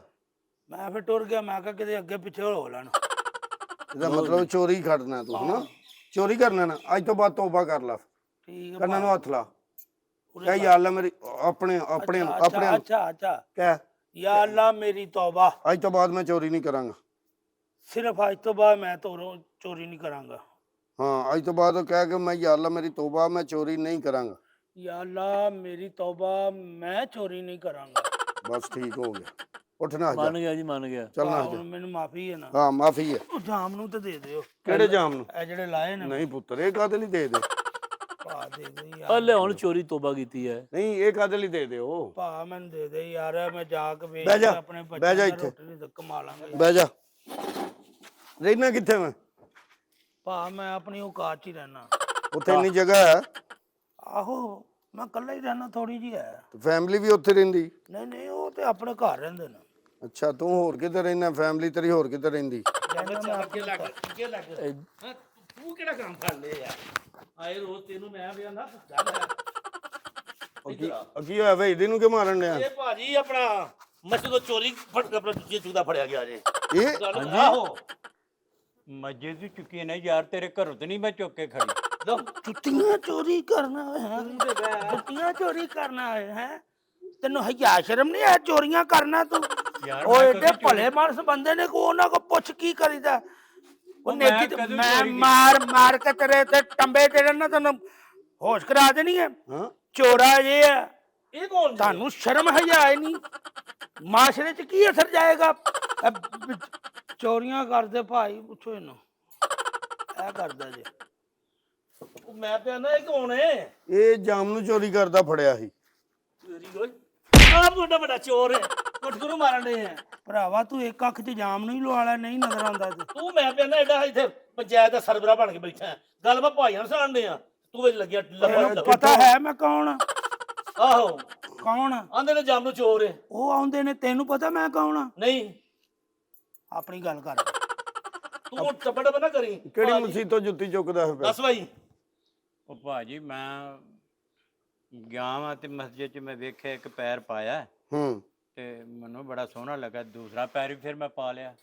ਮੈਂ ਫਿਰ ਟੁਰ ਗਿਆ ਮੈਂ ਕਿਹਾ ਕਿਤੇ ਅੱਗੇ ਪਿੱਛੇ ਹੋ ਲੈਣ ਇਹਦਾ ਮਤਲਬ ਚੋਰੀ ਖੜਨਾ ਤੂੰ ਹਨਾ ਚੋਰੀ ਕਰਨਾ ਨਾ ਅੱਜ ਤੋਂ ਬਾਅਦ ਤੋਬਾ ਕਰ ਲਾ ਠੀਕ ਹੈ ਕੰਨਾਂ ਨੂੰ ਹੱਥ ਲਾ ਕਹਿ ਯਾ ਅੱਲਾ ਮੇਰੀ ਆਪਣੇ ਅੱਛਾ ਕਹਿ ਯਾ ਅੱਲਾ ਮੇਰੀ ਤੌਬਾ ਅੱਜ ਤੋਂ ਬਾਅਦ ਮੈਂ ਚੋਰੀ ਨਹੀਂ ਕਰਾਂਗਾ ਸਿਰਫ ਅੱਜ ਤੋਂ ਬਾਅਦ ਮੈਂ ਤੋਰੋਂ ਚੋਰੀ ਨਹੀਂ ਕਰਾਂਗਾ ਹਾਂ ਅੱਜ ਤੋਂ ਬਾਅਦ ਕਹਿ ਕੇ ਮੈਂ ਯਾ ਅੱਲਾ ਮੇਰੀ ਤੋਬਾ ਮੈਂ ਚੋਰੀ ਨਹੀਂ ਕਰਾਂਗਾ ਯਾ ਅੱਲਾ ਮੇਰੀ ਤੌਬਾ ਮੈਂ ਚੋਰੀ ਨਹੀਂ ਕਰਾਂਗਾ ਬਸ ਠੀਕ ਹੋ ਗਿਆ ਉੱਠ ਨਾ ਮੰਨ ਗਿਆ ਜੀ ਮੰਨ ਗਿਆ ਚੱਲ ਨਾ ਹੁਣ ਮੈਨੂੰ ਮਾਫੀ ਹੈ ਨਾ ਹਾਂ ਮਾਫੀ ਹੈ ਉਹ ਜਾਮ ਨੂੰ ਤੇ ਦੇ ਦਿਓ ਕਿਹੜੇ ਜਾਮ ਨੂੰ ਇਹ ਜਿਹੜੇ ਲਾਏ ਨੇ ਨਹੀਂ ਪੁੱਤਰ ਇਹ ਕਾਦੇ ਲਈ ਦੇ ਦੇ ਭਾ ਦੇ ਦੇ ਆ ਯਾਰ ਲੈ ਹੁਣ ਚੋਰੀ ਤੋਬਾ ਕੀਤੀ ਹੈ ਨਹੀਂ ਇਹ ਕਾਦੇ ਲਈ ਦੇ ਦਿਓ ਭਾ ਮੈਨੂੰ ਦੇ ਦੇ ਯਾਰ ਮੈਂ ਜਾ ਕੇ ਵੇਚ ਬਹਿ ਜਾ, ਕੇ ਆਪਣੇ ਬਹਿ ਬੱਚਿਆਂ ਜਾ ਦੀ ਇੱਥੇ। ਰੋਟੀ ਦੀ ਕਮਾ ਲਾਂਗਾ ਯਾਰ। ਬਹਿ ਜਾ ਰਹਿਣਾ ਕਿੱਥੇ ਮੈਂ ਭਾ ਮੈਂ ਆਪਣੀ ਔਕਾਤ 'ਚ ਹੀ ਰਹਿਣਾ ਉੱਥੇ ਇੰਨੀ ਜਗ੍ਹਾ ਹੈ ਆਹੋ ਮੈਂ ਇਕੱਲਾ ਹੀ ਰਹਿਣਾ ਥੋੜੀ ਜਿਹੀ ਹੈ ਫੈਮਿਲੀ ਵੀ ਉੱਥੇ ਰਹਿੰਦੀ ਨਹੀਂ ਉਹ ਤੇ ਆਪਣੇ ਘਰ ਰਹਿੰਦੇ ਨੇ ਅੱਛਾ ਤੂੰ ਹੋਰ ਕਿਤੇ ਰਹਿਣਾ ਫੈਮਿਲੀ ਤੇਰੀ ਹੋਰ ਕਿਤੇ ਰਹਿੰਦੀ ਰਹਿਣਾ ਮੈਂ ਆਪਣੇ ਘਰ। ਅੱਗੇ ਲੱਗ ਹਾਂ ਤੂੰ ਕਿਹੜਾ ਕੰਮ ਕਰ ਲਿਆ ਯਾਰ ਆਏ ਰੋਜ਼ ਤੈਨੂੰ ਮੈਂ ਵੀ ਆਂਦਾ ਗੱਲ ਹੈ ਕੀ ਹੋਇਆ ਵੇ ਇਹਦੇ ਨੂੰ ਕਿ ਮਾਰਨ ਡਿਆ ਇਹ ਭਾਜੀ ਆਪਣਾ ਮੱਝ ਤੋਂ ਚੋਰੀ ਫੜ ਆਪਣਾ ਦੂਜੇ ਚੂਦਾ ਫੜਿਆ ਗਿਆ ਜੇ ਇਹ ਗੱਲ ਆਹੋ ਮੱਝੇ ਦੀ ਚੁੱਕੀ ਨਹੀਂ ਯਾਰ ਤੇਰੇ ਘਰੋਂ ਤੇ ਨਹੀਂ ਮੈਂ ਚੁੱਕ ਕੇ ਖੜੀ ਲਓ ਜੁੱਤੀਆਂ ਚੋਰੀ ਕਰਨਾ ਹੈ ਜੁੱਤੀਆਂ ਚੋਰੀ ਕਰਨਾ ਹੈ ਤੈਨੂੰ ਹਯਾ ਸ਼ਰਮ ਨਹੀਂ ਆ ਚੋਰੀਆਂ ਕਰਨਾ ਤੂੰ ਯਾਰ ਉਹ ਮੈਂ ਏਡੇ ਕਦੀ ਭਲੇ ਮਾਨਸ ਬੰਦੇ ਨੇ ਕੋ ਉਹਨਾਂ ਕੋ ਪੁੱਛ ਕੀ ਕਰੀਦਾ ਉਹ ਮੈਂ ਨੇਕੀ ਤੇ ਕਦੋਂ ਮੈਂ ਚੋਰੀ ਕੀਤੀ? ਮਾਰ ਕੇ ਤੇਰੇ ਤੇ ਟੰਬੇ ਤੇਰੇ ਨਾ ਤੈਨੂੰ ਹੋਸ਼ ਕਰਾ ਦੇਣੀ ਹੈ ਹਾਂ ਚੋਰਾ ਇਹ ਹੈ ਇਹ ਕੌਣ ਤੁਹਾਨੂੰ ਸ਼ਰਮ ਹਯਾ ਹੈ ਨਹੀਂ ਮਾਸ਼ਰੇ ਚ ਕੀ ਅਸਰ ਜਾਏਗਾ ਇਹ ਚੋਰੀਆਂ ਕਰਦੇ ਭਾਈ ਪੁੱਛੋ ਇਹਨੂੰ ਇਹ ਕਰਦਾ ਜੇ ਮੈਂ ਤੇ ਆਂਦਾ ਇਹ ਕੌਣ ਹੈ ਇਹ ਜਾਮ ਨੂੰ ਚੋਰੀ ਕਰਦਾ ਫੜਿਆ ਸੀ ਤੇਰੀ ਕੋਈ ਆਪ ਤੁਹਾਡਾ ਵੱਡਾ ਚੋਰ ਹੈ ਕੁੱਟ ਗੁਰੂ ਮਾਰਨ ਦੇ ਆ ਭਰਾਵਾ ਤੂੰ ਇੱਕ ਅੱਖ 'ਚ ਜਾਮ ਨੂੰ ਹੀ ਲਵਾ ਲੈ ਨਹੀਂ ਨਜ਼ਰ ਆਉਂਦਾ ਤੇ ਤੂੰ ਮੈਂ ਕਹਿੰਦਾ ਐਡਾ ਇੱਥੇ ਪੰਚਾਇਤ ਦਾ ਸਰਬਰਾ ਬਣ ਕੇ ਬੈਠਾ ਹੈ। ਗੱਲ ਮੈਂ ਭਾਈਆਂ ਨੂੰ ਸੁਣਾਉਂਦੇ ਆ ਤੂੰ ਵਿੱਚ ਲੱਗਿਆ ਤੈਨੂੰ ਪਤਾ ਹੈ ਮੈਂ ਕੌਣ ਆ? ਆਹੋ ਕੌਣ ਆ? ਆਂਦੇ ਨੇ ਜਾਮ ਨੂੰ ਚੋਰ ਹੈ ਉਹ ਆਉਂਦੇ ਨੇ ਤੈਨੂੰ ਪਤਾ ਮੈਂ ਕੌਣ ਆ? ਨਹੀਂ ਆਪਣੀ ਗੱਲ ਕਰ ਤੂੰ ਚੱਪੜ ਬਣਾ ਕਰੀ ਕਿਹੜੀ ਮੁਸੀਬਤ ਤੋਂ ਜੁੱਤੀ ਚੁੱਕਦਾ ਹੈ ਦੱਸ ਭਾਈ ਉਹ ਭਾਜੀ ਮੈਂ ਗਿਆ ਵਾਂ ਤੇ ਮਸਜਿਦ 'ਚ ਮੈਂ ਵੇਖਿਆ ਇੱਕ ਪੈਰ ਪਾਇਆ ਹੂੰ ਤੇ ਮੈਨੂੰ ਬੜਾ ਸੋਹਣਾ ਲੱਗਾ ਦੂਸਰਾ ਪੈਰ ਵੀ ਫਿਰ ਮੈਂ ਪਾ ਲਿਆ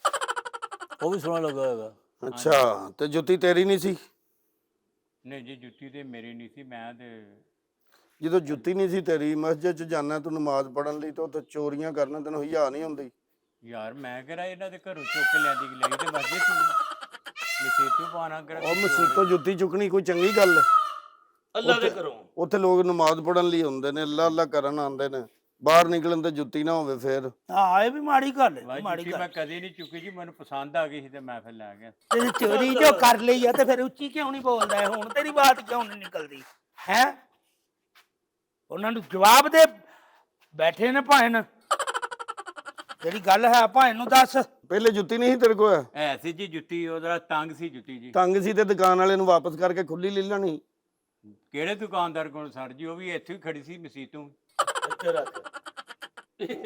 ਉਹ ਵੀ ਸੋਹਣਾ ਲੱਗਾ ਹੋਏਗਾ ਅੱਛਾ ਤੇ ਜੁੱਤੀ ਤੇਰੀ ਨਹੀਂ ਸੀ ਨਹੀਂ ਜੀ ਜੁੱਤੀ ਤੇ ਮੇਰੀ ਨਹੀਂ ਸੀ ਮੈਂ ਤੇ ਜਦੋਂ ਜੁੱਤੀ ਨਹੀਂ ਸੀ ਤੇਰੀ ਮਸਜਿਦ 'ਚ ਜਾਣਾ ਤੂੰ ਨਮਾਜ਼ ਪੜ੍ਹਨ ਲਈ ਤਾਂ ਉੱਥੇ ਚੋਰੀਆਂ ਕਰਨਾ ਤੈਨੂੰ ਹਿਆ ਨਹੀਂ ਹੁੰਦੀ ਯਾਰ ਮੈਂ ਕਿਹੜਾ ਇਹਨਾਂ ਦੇ ਘਰੋਂ ਚੁੱਕ ਕੇ ਲਿਆਂਦੀ ਲਈ ਤੇ ਮਸਜਿਦ 'ਚ ਮਸੀਤ ਨੂੰ ਪਾਣਾ ਉਹ ਮਸੀਤ ਤੋਂ ਜੁੱਤੀ ਚੁੱਕਣੀ ਕੋਈ ਚੰਗੀ ਗੱਲ ਹੈ ਅੱਲਾ ਦੇ ਕਰੋ ਉੱਥੇ ਲੋਕ ਨਮਾਜ਼ ਪੜ੍ਹਨ ਲਈ ਹੁੰਦੇ ਨੇ ਅੱਲਾ ਅੱਲਾ ਕਰਨ ਆਉਂਦੇ ਨੇ ਬਾਹਰ ਨਿਕਲਣ ਤੇ ਜੁੱਤੀ ਨਾ ਹੋਵੇ ਫੇਰ ਹਾਂ ਇਹ ਵੀ ਮਾੜੀ ਗੱਲ ਹੈ ਮਾੜੀ ਜੁੱਤੀ ਗੱਲ ਮੈਂ ਕਦੇ ਨਹੀਂ ਚੁੱਕੀ ਜੀ ਮੈਨੂੰ ਪਸੰਦ ਆ ਗਈ ਸੀ ਤੇ ਮੈਂ ਫਿਰ ਲੈ ਗਿਆ ਤੇ ਚੋਰੀ ਜੋ ਕਰ ਲਈ ਆ ਤੇ ਫਿਰ ਉੱਚੀ ਕਿਉਂ ਨਹੀਂ ਬੋਲਦਾ ਹੈ? ਹੁਣ ਤੇਰੀ ਬਾਤ ਕਿਉਂ ਨਹੀਂ ਨਿਕਲਦੀ ਹੈ ਉਹਨਾਂ ਨੂੰ ਜਵਾਬ ਦੇ ਬੈਠੇ ਨੇ ਭਾਣ ਜਿਹੜੀ ਗੱਲ ਹੈ ਭਾਣ ਨੂੰ ਦੱਸ ਪਹਿਲੇ ਜੁੱਤੀ ਨਹੀਂ ਸੀ ਤੇਰੇ ਕੋਲ ਐਸੀ ਜੀ ਜੁੱਤੀ ਉਹਦਾ ਤੰਗ ਸੀ ਜੁੱਤੀ ਜੀ ਤੰਗ ਸੀ ਤੇ ਦੁਕਾਨ ਵਾਲੇ ਨੂੰ ਵਾਪਸ ਕਰਕੇ ਖੁੱਲੀ ਲੈ ਲੈਣੀ ਕਿਹੜੇ ਦੁਕਾਨਦਾਰ ਕੋਲ ਸਰ ਜੀ ਉਹ ਵੀ ਇੱਥੇ ਹੀ ਖੜੀ ਸੀ ਮਸੀਤੋਂ ਇੱਥੇ ਰੱਖ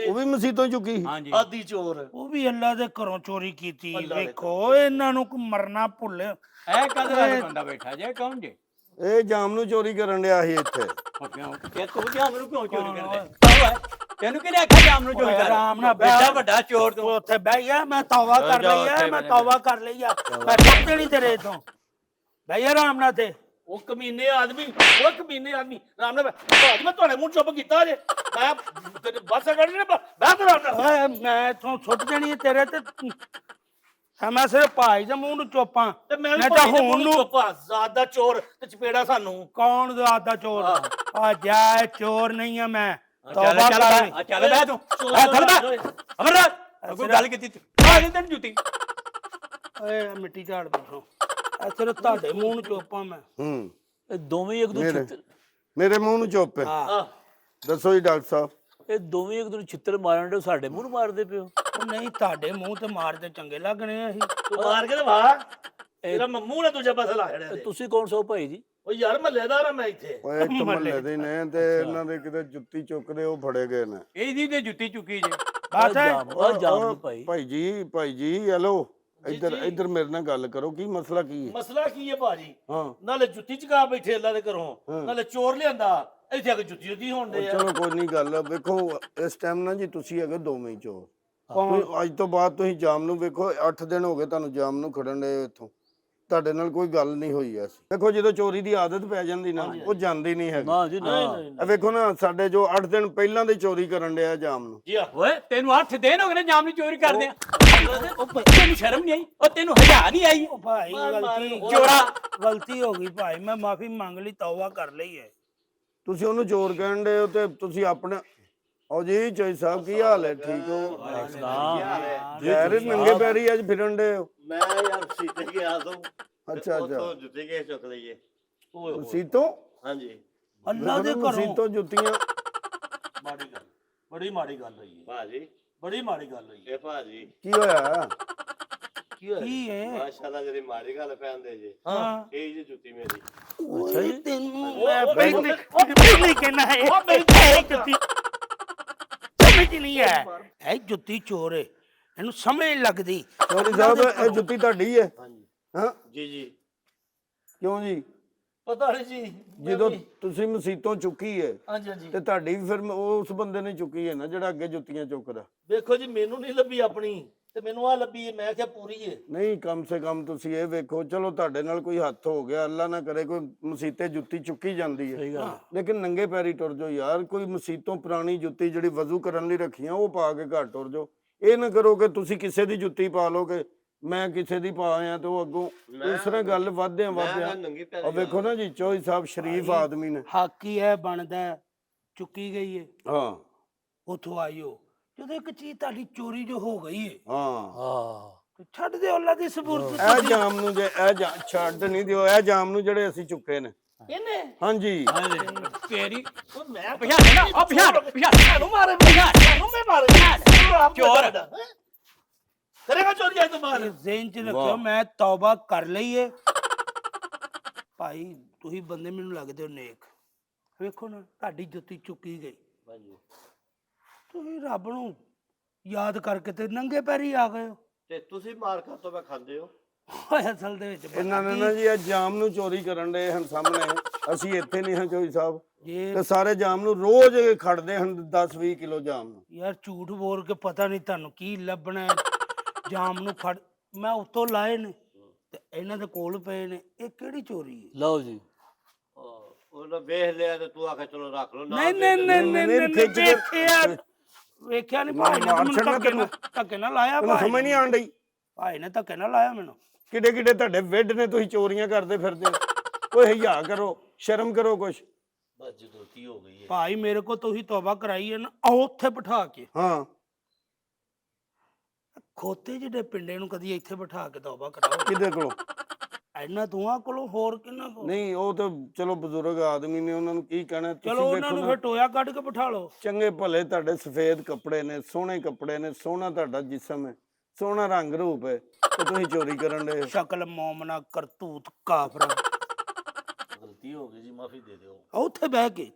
ਉਹ ਵੀ ਮਸੀਤੋਂ ਚੁੱਕੀ ਸੀ ਹਾਂਜੀ ਆਦੀ ਚੋਰ ਉਹ ਵੀ ਅੱਲਾ ਦੇ ਘਰੋਂ ਚੋਰੀ ਕੀਤੀ ਅੱਲਾ ਦੇ ਵੇਖੋ ਇਹਨਾਂ ਨੂੰ ਮਰਨਾ ਭੁੱਲਿਆ ਇਹ ਕਦੇ ਬੰਦਾ ਬੈਠਾ ਜੇ ਕੌਣ ਜੇ ਇਹ ਜਾਮ ਨੂੰ ਚੋਰੀ ਕਰਨ ਡਿਆ ਸੀ ਇੱਥੇ ਉਹ ਕਿਉਂ ਇਹ ਤੂੰ ਜਾਮ ਨੂੰ ਕਿਉਂ ਚੋਰੀ ਕਰਦਾ ਤੈਨੂੰ ਕਿਹਨੇ ਆਖਿਆ ਜਾਮ ਨੂੰ ਚੋਰੀ ਕਰ ਆਰਾਮ ਨਾਲ ਬੈਠਾ ਵੱਡਾ ਚੋਰ ਤੂੰ ਤੂੰ ਉੱਥੇ ਬਹਿ ਗਿਆ ਮੈਂ ਤੌਬਾ ਕਰ ਲਈ ਆ ਮੈਂ ਤੌਬਾ ਕਰ ਲਈ ਆ ਮੈਂ ਚੁੱਕ ਦੇਣੀ ਤੇਰੇ ਤੋਂ ਬਹਿ ਆਰਾਮ ਨਾਲ ਤੇ ਉਹ ਕਮੀਨੇ ਆਦਮੀ ਰਾਮ ਨਾਲ ਭਾਜੀ ਮੈਂ ਤੁਹਾਡੇ ਮੂੰਹ ਚੁੱਪ ਕੀਤਾ ਜੇ ਮੈਂ ਤੇਰੇ ਬਸ ਕੱਢਣੀ ਨਾ ਬਹਿ ਤੇ ਰਾਮ ਨਾਲ ਓਏ ਮੈਂ ਇਥੋਂ ਛੁੱਟ ਦੇਣੀ ਹੈ ਤੇਰੇ ਤੇ ਮੈਂ ਸਿਰ ਭਾਈ ਦੇ ਮੂੰਹ ਨੂੰ ਚੋਪਾਂ ਤੇ ਮੈਂ ਵੀ ਤਾਂ ਭਾਜੀ ਦੇ ਹੁਣ ਮੂੰਹ ਨੂੰ ਨੂੰ ਚੁੱਪਾ ਜ਼ਾਤ ਦਾ ਚੋਰ ਤੇ ਚਪੇੜਾ ਸਾਨੂੰ ਕੌਣ ਜ਼ਾਤ ਦਾ ਚੋਰ ਆ ਜਾ ਚੋਰ ਨਹੀਂ ਆ ਮੈਂ ਚੱਲ ਤੌਬਾ ਚੱਲ ਕਰ ਬੈ ਚੱਲ ਬੈ ਤੂੰ ਚੋਰ ਚੱਲ ਬੈ ਅਮਰਨਾਥ ਕੋਈ ਗੱਲ ਕੀਤੀ ਆ ਨਹੀਂ ਤੈਨੂੰ ਜੁੱਤੀ ਓਏ ਮਿੱਟੀ ਝਾੜ ਪਿੱਛੋਂ ਸਿਰ ਤੁਹਾਡੇ ਮੂੰਹ ਨੂੰ ਚੋਪਾਂ ਮੈਂ ਇਹ ਦੋਵੇਂ ਇੱਕ ਦੂਜੇ ਮੇਰੇ ਮੂੰਹ ਨੂੰ ਚੁੱਪ ਹੈ। ਹਾਂ ਦੱਸੋ ਜੀ ਡਾਕਟਰ ਸਾਹਿਬ। ਇਹ ਦੋਵੇਂ ਇੱਕ ਦੂਜੇ ਛਿੱਤਰ ਮਾਰਨ ਦੇ ਸਾਡੇ ਮੂੰਹ ਨੂੰ ਮਾਰਦੇ ਪਿਓ। ਉਹ ਨਹੀਂ ਤੁਹਾਡੇ ਮੂੰਹ ਤੇ ਮਾਰਦੇ ਚੰਗੇ ਲੱਗਣੇ ਆ ਅਸੀਂ ਤੂੰ ਮਾਰ ਕੇ ਤੇ ਵਾ ਤੇਰਾ ਮੂੰਹ ਨੇ ਦੂਜੇ ਪਾਸੇ ਲਾ ਛੜਿਆ ਤੁਸੀਂ ਕੌਣ ਸੋ ਭਾਈ ਜੀ? ਉਹ ਯਾਰ ਮਹੱਲੇਦਾਰ ਆ ਮੈਂ ਇੱਥੇ ਓਏ ਇੱਕ ਮਹੱਲੇ ਦੇ ਨੇ ਤੇ ਇਹਨਾਂ ਦੇ ਕਿਤੇ ਜੁੱਤੀ ਚੁੱਕਦੇ ਉਹ ਫੜੇ ਗਏ ਨੇ। ਇਹਦੀ ਤੇ ਜੁੱਤੀ ਚੁੱਕੀ ਜੇ ਬਸ ਹੈ ਜਾਮ ਭਾਈ। ਭਾਈ ਜੀ ਹੈਲੋ ਇੱਧਰ ਮੇਰੇ ਨਾਲ ਗੱਲ ਕਰੋ। ਕੀ ਮਸਲਾ ਕੀ ਹੈ? ਮਸਲਾ ਕੀ ਹੈ ਭਾਜੀ? ਹਾਂ ਨਾਲੇ ਜੁੱਤੀ ਚਕਾ ਬੈਠੇ ਅੱਲਾ ਦੇ ਘਰੋਂ, ਨਾਲੇ ਚੋਰ ਲਿਆਂਦਾ ਇੱਥੇ ਆ ਕੇ ਜੁੱਤੀ ਜੁੱਤੀ ਹੋਣ ਦੇ ਆ। ਚਲੋ ਕੋਈ ਨਹੀਂ ਗੱਲ। ਵੇਖੋ ਇਸ ਟਾਈਮ ਨਾ ਜੀ ਤੁਸੀਂ ਹੈਗੇ ਦੋਵੇਂ ਚੋਰ। ਅੱਜ ਤੋਂ ਬਾਅਦ ਤੁਸੀਂ ਜਾਮ ਨੂੰ ਵੇਖੋ 8 ਦਿਨ ਹੋ ਗਏ ਤੁਹਾਨੂੰ ਜਾਮ ਨੂੰ ਖੜਨ ਦੇ ਇੱਥੋਂ। ਤੁਹਾਡੇ ਨਾਲ ਕੋਈ ਗੱਲ ਨਹੀਂ ਹੋਈ ਐ। ਦੇਖੋ ਜਦੋਂ ਚੋਰੀ ਦੀ ਆਦਤ ਪੈ ਜਾਂਦੀ ਨਾ ਉਹ ਜਾਂਦੀ ਨਹੀਂ ਹੈਗੀ। ਨਾ ਜੀ ਨਾ। ਇਹ ਵੇਖੋ ਨਾ ਸਾਡੇ ਜੋ 8 ਦਿਨ ਪਹਿਲਾਂ ਦੇ ਚੋਰੀ ਕਰਨ ਡਿਆ ਜਾਮ ਨੂੰ। ਜੀ ਆ ਓਏ ਤੈਨੂੰ 8 ਦਿਨ ਹੋ ਗਏ ਨੇ ਜਾਮ ਦੀ ਚੋਰੀ ਕਰਦੇ ਆ ਤੈਨੂੰ ਸ਼ਰਮ ਨਹੀਂ ਆਈ? ਉਹ ਤੈਨੂੰ ਹਯਾ ਨਹੀਂ ਆਈ? ਉਹ ਭਾਈ ਗਲਤੀ ਚੋਰਾ ਗਲਤੀ ਹੋ ਗਈ ਭਾਈ ਮੈਂ ਮਾਫੀ ਮੰਗ ਲਈ ਤੌਬਾ ਕਰ ਲਈ ਹੈ ਤੁਸੀਂ ਉਹਨੂੰ ਚੋਰ ਕਹਿਣ ਦੇ ਹੋ ਤੇ ਤੁਸੀਂ ਆਪਣੇ ਉਹ ਜੀ ਚੋਈ ਸਾਹਿਬ ਕੀ ਹਾਲ ਹੈ? ਠੀਕ ਹੋ? ਯਾਰ ਨੰਗੇ ਪੈਰੀ ਅੱਜ ਫਿਰਨ ਦੇ ਹੋ। ਮੈਂ ਯਾਰ ਸੀਤੇ ਗਿਆ ਤੋਂ ਅੱਛਾ ਉੱਥੋਂ ਜੁੱਤੀ ਕੇ ਚੁੱਕ ਲਈਏ। ਸੀਤੋਂ ਹਾਂਜੀ ਅੱਲਾ ਦੇ ਘਰੋਂ ਸੀਤੋਂ ਜੁੱਤੀਆਂ। ਮਾੜੀ ਗੱਲ, ਬੜੀ ਮਾੜੀ ਗੱਲ ਹੋਈ ਹੈ ਭਾਜੀ। ਬੜੀ ਮਾੜੀ ਗੱਲ ਹੋਈ ਹੈ। ਇਹ ਭਾਜੀ ਕੀ ਹੋਇਆ? ਕੀ ਹੈ ਮਾਸ਼ਾਅੱਲਾ ਜਿਹੜੀ ਮਾੜੀ ਗੱਲ ਪੈਂਦੇ ਜੇ ਹਾਂ ਇਹ ਜੀ ਜੁੱਤੀ ਮੇਰੀ। ਓਏ ਤੈਨੂੰ ਮੈਂ ਪਹਿਲੀ ਕਹਿਣਾ ਹੈ ਇਹ ਜੁੱਤੀ ਸਮਝ ਨਹੀਂ ਹੈ ਇਹ ਜੁੱਤੀ ਚੋਰ ਹੈ ਇਹਨੂੰ ਸਮਝ ਨਹੀਂ ਲੱਗਦੀ। ਚੋਰੀ ਸਾਹਿਬ ਇਹ ਜੁੱਤੀ ਤੁਹਾਡੀ ਹੈ? ਹਾਂਜੀ ਹਾਂ ਜੀ ਜੀ। ਕਿਉਂ ਜੀ? ਪਤਾ ਨਹੀਂ ਜੀ ਜਦੋਂ ਤੁਸੀਂ ਮਸੀਤੋਂ ਚੁੱਕੀ ਹੈ ਹਾਂਜੀ ਹਾਂਜੀ ਤੇ ਤੁਹਾਡੀ ਵੀ ਫਿਰ ਉਸ ਬੰਦੇ ਨੇ ਚੁੱਕੀ ਹੈ ਨਾ ਜਿਹੜਾ ਅੱਗੇ ਜੁੱਤੀਆਂ ਚੁੱਕਦਾ। ਵੇਖੋ ਜੀ ਮੈਨੂੰ ਨਹੀਂ ਲੱਭੀ ਆਪਣੀ ਤੇ ਮੈਨੂੰ ਆ ਲੱਭੀ ਹੈ। ਮੈਂ ਕਿਹਾ ਪੂਰੀ ਹੈ। ਨਹੀਂ ਕਮ ਸੇ ਕਮ ਤੁਸੀਂ ਇਹ ਵੇਖੋ ਚਲੋ ਤੁਹਾਡੇ ਨਾਲ ਕੋਈ ਹੱਥ ਹੋ ਗਿਆ ਅੱਲਾ ਨਾ ਕਰੇ ਕੋਈ ਮਸੀਤੇ ਜੁੱਤੀ ਚੁੱਕੀ ਜਾਂਦੀ ਹੈ ਲੇਕਿਨ ਨੰਗੇ ਪੈਰੀ ਟੁਰ ਜਾਓ ਯਾਰ। ਕੋਈ ਮਸੀਤੋਂ ਪੁਰਾਣੀ ਜੁੱਤੀ ਜਿਹੜੀ ਵਜ਼ੂ ਕਰਨ ਲਈ ਰੱਖੀਆਂ ਉਹ ਪਾ ਕੇ ਘਰ ਟੁਰ ਜਾਓ। ਇਹ ਨਾ ਕਰੋ ਕਿ ਤੁਸੀਂ ਕਿਸੇ ਦੀ ਜੁੱਤੀ ਪਾ ਲੋਗੇ ਮੈਂ ਕਿਸੇ ਦੀ ਪਾ ਆਇਆ ਤੇ ਉਹ ਅੱਗੋਂ ਇਸ ਤਰ੍ਹਾਂ ਗੱਲ ਵਧਦਿਆਂ ਮੈਂ ਨੰਗੀ ਪੈਰੀ ਉਹ ਵੇਖੋ ਨਾ ਜੀ ਚੋਈ ਸਾਹਿਬ ਸ਼ਰੀਫ ਆਦਮੀ ਨੇ। ਹੱਕ ਹੀ ਹੈ ਬਣਦਾ ਚੁੱਕੀ ਗਈ ਹੈ ਹਾਂ ਉਥੋਂ ਆਇਓ ਜਦੋਂ ਇੱਕ ਚੀਜ਼ ਤੁਹਾਡੀ ਚੋਰੀ ਜੋ ਹੋ ਗਈ ਹੈ ਹਾਂ ਤੇ ਛੱਡ ਦਿਓ ਅੱਲਾ ਦੀ ਸਬੂਰਤ। ਇਹ ਜਾਮ ਨੂੰ ਜੇ ਛੱਡ ਨਹੀਂ ਦਿਓ ਇਹ ਜਾਮ ਨੂੰ ਜਿਹੜੇ ਅਸੀਂ ਚੁੱਕੇ ਨੇ। ਇਹਨੇ ਹਾਂਜੀ ਤੇਰੀ ਉਹ ਮੈਂ ਪਛਾਣ ਨਾ ਉਹ ਪਛਾਣ ਨੂੰ ਮਾਰੇ ਨੂੰ ਮੈਂ ਮਾਰੇ ਚੋਰ ਕਰੇਗਾ ਚੋਰੀ ਅੱਜ ਤੋਂ ਬਾਅਦ। ਜ਼ੇਨ ਚ ਰੱਖਿਓ ਮੈਂ ਤੌਬਾ ਕਰ ਲਈ ਏ ਭਾਈ। ਤੁਸੀਂ ਬੰਦੇ ਮੈਨੂੰ ਲੱਗਦੇ ਹੋ ਨੇਕ। ਵੇਖੋ ਨਾ ਤੁਹਾਡੀ ਜੁੱਤੀ ਚੁੱਕੀ ਗਈ ਤੁਸੀਂ ਰੱਬ ਨੂੰ ਯਾਦ ਕਰਕੇ ਤੇ ਨੰਗੇ ਪੈਰੀ ਆ ਗਏ ਹੋ। ਤੇ ਤੁਸੀਂ ਮਾਰ ਖਾ ਤੋਂ ਮੈਂ ਖਾਂਦੇ ਹੋ। ਓਏ ਅਸਲ ਦੇ ਵਿੱਚ ਇਹਨਾਂ ਨੇ ਨਾ ਜੀ ਇਹ ਜਾਮ ਨੂੰ ਚੋਰੀ ਕਰਨ ਦੇ ਹਨ ਸਾਹਮਣੇ। ਅਸੀਂ ਇੱਥੇ ਨਹੀਂ ਹਾਂ ਚੋਈ ਸਾਹਿਬ ਜੇ ਤੇ ਸਾਰੇ ਜਾਮ ਨੂੰ ਰੋਜ਼ ਖੜਦੇ ਹਨ 10-20 ਕਿਲੋ ਜਾਮ ਨੂੰ। ਯਾਰ ਝੂਠ ਬੋਲ ਕੇ ਪਤਾ ਨਹੀਂ ਤੁਹਾਨੂੰ ਕੀ ਲੱਭਣਾ ਹੈ। ਜਾਮ ਨੂੰ ਖੜ ਮੈਂ ਉੱਤੋਂ ਲਾਏ ਨੇ ਤੇ ਇਹਨਾਂ ਦੇ ਕੋਲ ਪਏ ਨੇ। ਇਹ ਕਿਹੜੀ ਚੋਰੀ ਹੈ? ਲਓ ਜੀ ਉਹਨਾਂ ਵੇਖ ਲਿਆ ਤੇ ਤੂੰ ਆਖੇ ਚਲੋ ਰੱਖ ਲਓ। ਨਹੀਂ ਨਹੀਂ ਨਹੀਂ ਨਹੀਂ ਖਿੱਚ ਕੇ- ਵੇਖਿਆ ਨਹੀਂ ਭਾਈ ਨੇ ਮਾਰ ਮੈਨੂੰ ਛੱਡਣਾ ਧੱਕੇ ਨਾਲ ਲਾਇਆ ਤੈਨੂੰ ਭਾਈ ਸਮਝ ਨਹੀਂ ਆਣ ਡਈ? ਭਾਈ ਨੇ ਧੱਕੇ ਨਾਲ ਲਾਇਆ ਮੈਨੂੰ। ਕਿੱਡੇ ਤੁਹਾਡੇ ਵਿੱਢ ਨੇ ਤੁਸੀਂ ਚੋਰੀਆਂ ਕਰਦੇ ਫਿਰਦੇ ਹੋ। ਕੋਈ ਹਿਆ ਕਰੋ ਸ਼ਰਮ ਕਰੋ ਕੁਛ। ਬਸ ਜਦੋਂ ਕੀ ਹੋ ਗਈ ਹੈ ਭਾਈ ਮੇਰੇ ਕੋ ਤੁਸੀਂ ਤੌਬਾ ਕਰਾਈ ਹੈ ਨਾ ਆਓ ਉੱਥੇ ਬਿਠਾ ਕੇ ਹਾਂ ਖੋਤੇ ਜਿਹੜੇ ਪਿੰਡੇ ਨੂੰ ਕਦੀ ਇੱਥੇ ਬਿਠਾ ਕੇ ਤੌਬਾ ਕਰਾਓ। ਕਿਹਦੇ ਕੋਲੋਂ? ਇਹਨਾਂ ਦੋਹਾਂ ਕੋਲੋਂ ਹੋਰ ਕਿੰਨਾ ਕੋਲ? ਨਹੀਂ ਉਹ ਤਾਂ ਚਲੋ ਬਜ਼ੁਰਗ ਆਦਮੀ ਨੇ ਉਹਨਾਂ ਨੂੰ ਕੀ ਕਹਿਣਾ। ਚਲੋ ਤੁਸੀਂ ਉਹਨਾਂ ਨੂੰ ਵੇਖੋ ਫਿਰ ਨਾ ਟੋਇਆ ਕੱਢ ਕੇ ਬਿਠਾ ਲਓ। ਚੰਗੇ ਭਲੇ ਤੁਹਾਡੇ ਸਫੇਦ ਕੱਪੜੇ ਨੇ ਸੋਹਣੇ ਕੱਪੜੇ ਨੇ ਸੋਹਣਾ ਤੁਹਾਡਾ ਜਿਸਮ ਹੈ ਸੋਹਣਾ ਰੰਗ ਰੂਪ ਹੈ ਤੇ ਤੁਸੀਂ ਚੋਰੀ ਕਰਨ ਦੇ। ਸ਼ਕਲ ਮੋਮਨਾ ਕਰਤੂਤ ਕਾਫਰਾ। ਗਲਤੀ ਹੋ ਗਈ ਜੀ ਮਾਫੀ ਦੇ ਦਿਓ। ਉੱਥੇ ਬਹਿ ਕੇ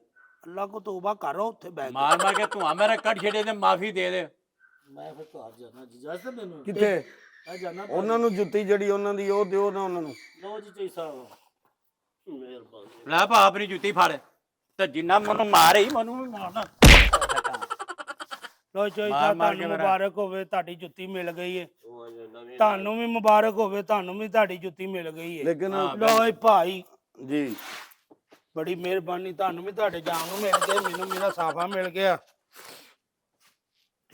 ਅੱਲਾ ਕੋ ਤੋਬਾ ਕਰੋ ਉੱਥੇ ਬਹਿ ਕੇ। ਮਾਰ ਮਾਰ ਕੇ ਧੂਆਂ ਮੇਰਾ ਕੱਢ ਛੱਡੇ ਤੇ ਮਾਫੀ ਦੇ ਦੇ। ਮੈਂ ਫਿਰ ਘਰ ਜਾਣਾ ਜੀ ਜੱਜ ਮੈਨੂੰ ਕਿੱਥੇ? ਮੈਂ ਜਾਣਾ ਉਹਨਾਂ ਨੂੰ ਜੁੱਤੀ ਜਿਹੜੀ ਉਹਨਾਂ ਦੀ ਉਹ ਦਿਓ ਨਾ ਉਹਨਾਂ ਨੂੰ। ਲੋ ਜੀ ਚਈ ਸਾਹਿਬ ਮਿਹਰਬਾਨੀ। ਲੈ ਭਾ ਆਪਣੀ ਜੁੱਤੀ ਫੜ ਤੇ ਜਿੰਨਾ ਮੈਨੂੰ ਮਾਰੇ ਹੀ ਮੈਨੂੰ ਵੀ ਮਾਰਨਾ। ਲੋ ਚੋਈ ਮਾਰ ਸਾਹਿਬ ਮਾਰ ਕੇ ਤੁਹਾਨੂੰ ਮੇਰਾ- ਮੁਬਾਰਕ ਹੋਵੇ ਤੁਹਾਡੀ ਜੁੱਤੀ ਮਿਲ ਗਈ ਹੈ। ਉਹ ਨਵੀਂ ਤੁਹਾਨੂੰ ਵੀ ਮੁਬਾਰਕ ਹੋਵੇ ਤੁਹਾਨੂੰ ਵੀ ਤੁਹਾਡੀ ਜੁੱਤੀ ਮਿਲ ਗਈ ਹੈ। ਲੇਕਿਨ ਲੋ ਭਾਈ ਜੀ ਬੜੀ ਮਿਹਰਬਾਨੀ ਤੁਹਾਨੂੰ ਵੀ ਤੁਹਾਡੇ ਜਾਨ ਨੂੰ ਮਿਲ ਗਏ ਮੈਨੂੰ ਮੇਰਾ ਸਾਫਾ ਮਿਲ ਗਿਆ।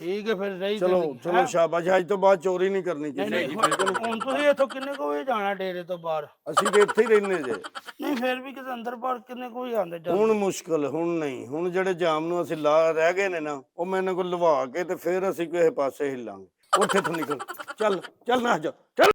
ਠੀਕ ਹੈ ਫਿਰ ਰਹੀ ਚਲੋ ਜ਼ਿੰਦਗੀ, ਚਲੋ ਹੈਂ? ਸ਼ਾਬਾਸ਼ ਅੱਜ ਤੋਂ ਬਾਅਦ ਚੋਰੀ ਨਹੀਂ ਕਰਨੀ ਨਹੀਂ ਕਿਸੇ ਨਹੀਂ ਦੀ। ਹੁਣ ਤੁਸੀਂ ਇੱਥੋਂ ਕਿੰਨੇ ਕੁ ਵਜੇ ਜਾਣਾ ਡੇਰੇ ਤੋਂ ਬਾਹਰ? ਅਸੀਂ ਤੇ ਇੱਥੇ ਹੀ ਰਹਿੰਦੇ ਜੇ। ਨਹੀਂ ਫਿਰ ਵੀ ਕਿਤੇ ਅੰਦਰ ਬਾਹਰ ਕਿੰਨੇ ਕੁ ਵਜੇ ਆਉਂਦੇ ਜਾਂਦੇ? ਹੁਣ ਮੁਸ਼ਕਲ ਹੁਣ ਨਹੀਂ। ਹੁਣ ਜਿਹੜੇ ਜਾਮ ਨੂੰ ਅਸੀਂ ਰਹਿ ਗਏ ਨੇ ਨਾ ਉਹ ਮੈਂ ਇਹਨਾਂ ਕੋਲ ਲਵਾ ਕੇ ਤੇ ਫਿਰ ਅਸੀਂ ਕਿਸੇ ਪਾਸੇ ਹਿੱਲਾਂਗੇ। ਉੱਠ ਇੱਥੋਂ ਨਿਕਲ ਚੱਲ ਚੱਲ ਨਾ ਜਾ ਚੱਲ